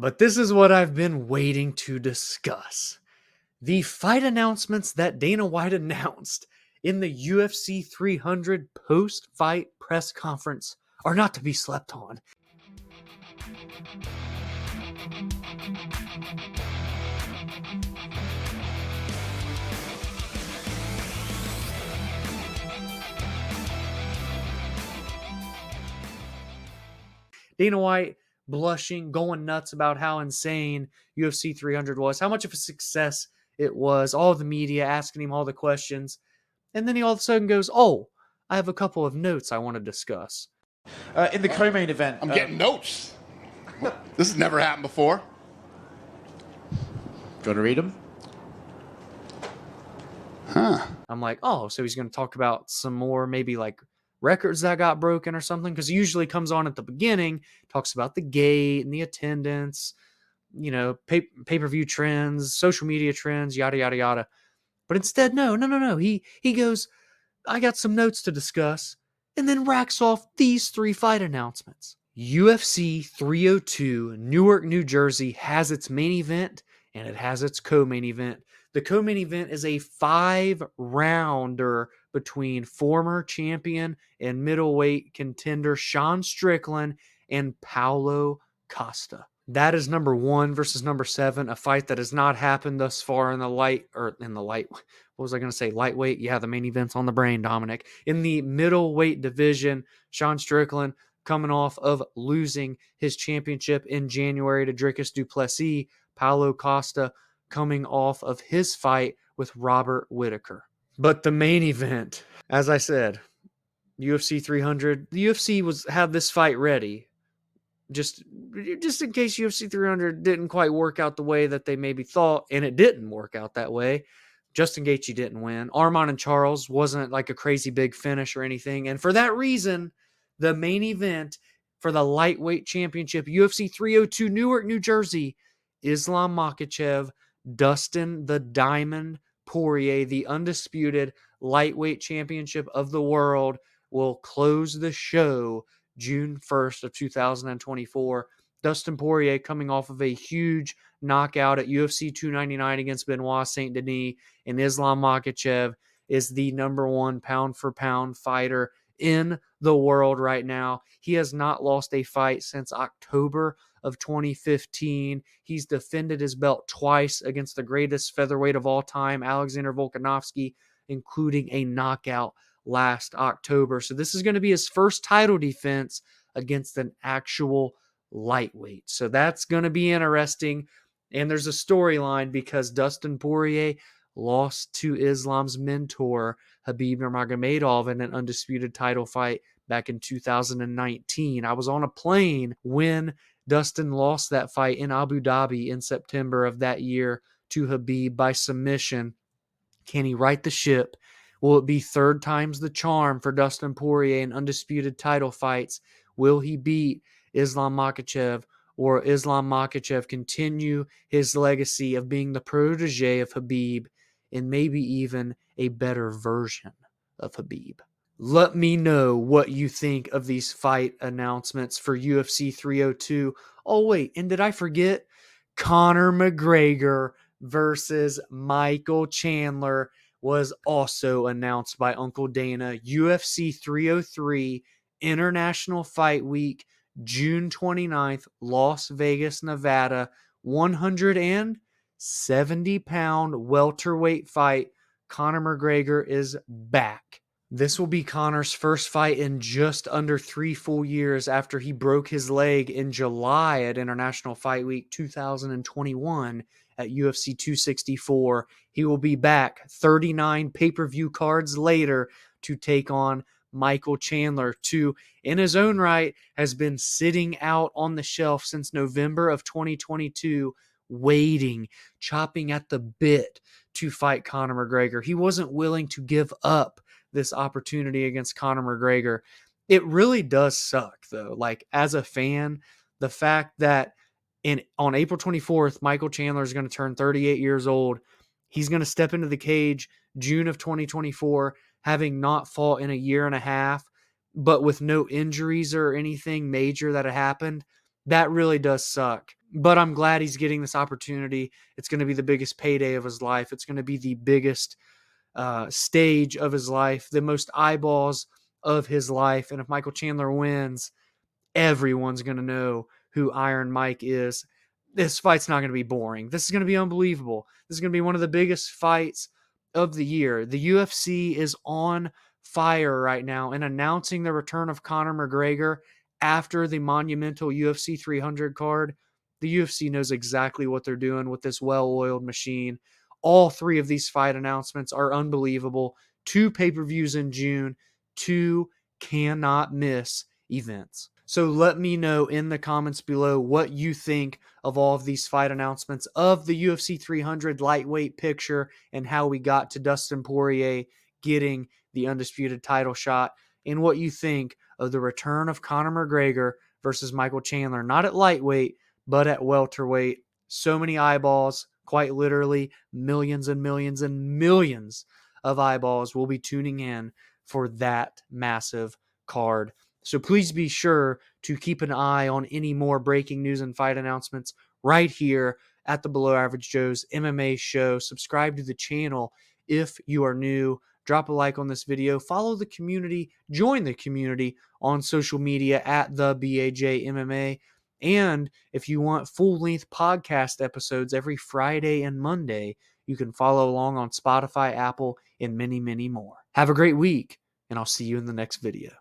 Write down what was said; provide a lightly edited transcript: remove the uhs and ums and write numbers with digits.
But this is what I've been waiting to discuss. The fight announcements that Dana White announced in the UFC 300 post-fight press conference are not to be slept on. Dana White blushing, going nuts about how insane UFC 300 was, how much of a success it was, all the media asking him all the questions. And then he all of a sudden goes, "Oh, I have a couple of notes I want to discuss." In the co-main event, I'm getting notes. This has never happened before. Do you want to read them? Huh. I'm like, oh, so he's going to talk about some more, maybe like records that got broken or something, because he usually comes on at the beginning, talks about the gate and the attendance, pay-per-view trends, social media trends, yada yada yada. But instead, no. He goes, "I got some notes to discuss," and then racks off these 3 fight announcements. UFC 302 Newark, New Jersey has its main event and it has its co-main event. The co-main event is a 5-rounder between former champion and middleweight contender Sean Strickland and Paulo Costa. That is number 1 versus number 7, a fight that has not happened thus far in the lightweight. Yeah, the main event's on the brain, Dominic. In the middleweight division, Sean Strickland coming off of losing his championship in January to Dricus du Plessis. Paulo Costa coming off of his fight with Robert Whittaker. But the main event, as I said, UFC 300, the UFC had this fight ready. Just in case UFC 300 didn't quite work out the way that they maybe thought, and it didn't work out that way. Justin Gaethje didn't win. Arman and Charles wasn't like a crazy big finish or anything. And for that reason, the main event for the lightweight championship, UFC 302 Newark, New Jersey, Islam Makhachev, Dustin the Diamond Poirier, the undisputed lightweight championship of the world, will close the show June 1st of 2024. Dustin Poirier coming off of a huge knockout at UFC 299 against Benoit Saint Denis, and Islam Makhachev is the number 1 pound-for-pound fighter in the world right now. He has not lost a fight since October of 2015. He's defended his belt twice against the greatest featherweight of all time, Alexander Volkanovski, including a knockout last October. So this is going to be his first title defense against an actual lightweight. So that's going to be interesting. And there's a storyline because Dustin Poirier lost to Islam's mentor, Khabib Nurmagomedov, in an undisputed title fight back in 2019. I was on a plane when Dustin lost that fight in Abu Dhabi in September of that year to Khabib by submission. Can he right the ship? Will it be 3rd time's the charm for Dustin Poirier in undisputed title fights? Will he beat Islam Makhachev, or Islam Makhachev continue his legacy of being the protege of Khabib and maybe even a better version of Khabib? Let me know what you think of these fight announcements for UFC 302. Oh, wait, and did I forget? Conor McGregor versus Michael Chandler was also announced by Uncle Dana. UFC 303 International Fight Week, June 29th, Las Vegas, Nevada. 170-pound welterweight fight. Conor McGregor is back. This will be Conor's first fight in just under 3 full years after he broke his leg in July at International Fight Week 2021 at UFC 264. He will be back 39 pay-per-view cards later to take on Michael Chandler, who in his own right has been sitting out on the shelf since November of 2022, waiting, chopping at the bit to fight Conor McGregor. He wasn't willing to give up this opportunity against Conor McGregor. It really does suck, though. Like, as a fan, the fact that on April 24th, Michael Chandler is going to turn 38 years old. He's going to step into the cage June of 2024, having not fought in a year and a half, but with no injuries or anything major that had happened. That really does suck. But I'm glad he's getting this opportunity. It's going to be the biggest payday of his life. It's going to be the biggest stage of his life, the most eyeballs of his life. And if Michael Chandler wins, everyone's going to know who Iron Mike is. This fight's not going to be boring. This is going to be unbelievable. This is going to be one of the biggest fights of the year. The UFC is on fire right now and announcing the return of Conor McGregor after the monumental UFC 300 card. The UFC knows exactly what they're doing with this well-oiled machine. All three of these fight announcements are unbelievable. 2 pay-per-views in June, 2 cannot miss events. So let me know in the comments below what you think of all of these fight announcements, of the UFC 300 lightweight picture, and how we got to Dustin Poirier getting the undisputed title shot, and what you think of the return of Conor McGregor versus Michael Chandler, not at lightweight, but at welterweight. So many eyeballs, quite literally millions and millions and millions of eyeballs will be tuning in for that massive card. So please be sure to keep an eye on any more breaking news and fight announcements right here at the Below Average Joe's MMA show. Subscribe to the channel if you are new. Drop a like on this video. Follow the community. Join the community on social media at the BAJ MMA. And if you want full-length podcast episodes every Friday and Monday, you can follow along on Spotify, Apple, and many, many more. Have a great week, and I'll see you in the next video.